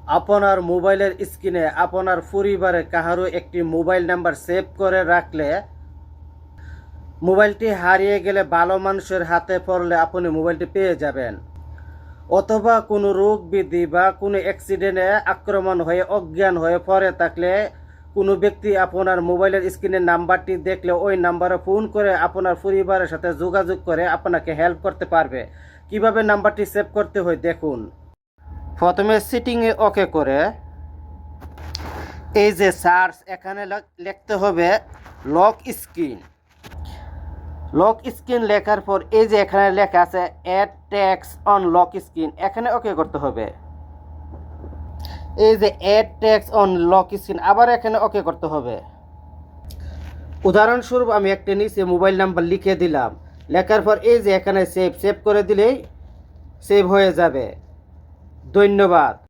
আপনার মোবাইলের স্ক্রিনে আপনার পরিবারে কাহারও একটি মোবাইল নাম্বার সেভ করে রাখলে মোবাইলটি হারিয়ে গেলে ভালো মানুষের হাতে পড়লে আপনি মোবাইলটি পেয়ে যাবেন। অথবা কোনো রোগ ব্যাধি বা কোনো অ্যাক্সিডেন্টে আক্রমণ হয়ে অজ্ঞান হয়ে পড়ে থাকলে কোনো ব্যক্তি আপনার মোবাইলের স্ক্রিনের নাম্বারটি দেখলে ওই নাম্বারে ফোন করে আপনার পরিবারের সাথে যোগাযোগ করে আপনাকে হেল্প করতে পারবে। কিভাবে নাম্বারটি সেভ করতে হয় দেখুন। প্রথমে সেটিংয়ে ওকে করে এই যে সার্চ এখানে লিখতে হবে লক স্ক্রিন। লক স্ক্রিন লেখার পর এই যে এখানে লেখা আছে add tax on lock screen, এখানে ওকে করতে হবে। এই যে add tax on lock screen আবার এখানে ওকে করতে হবে। উদাহরণস্বরূপ আমি একটা নিচে মোবাইল নাম্বার লিখে দিলাম, লেখার পর এই যে এখানে সেভ করে দিলেই সেভ হয়ে যাবে। ধন্যবাদ।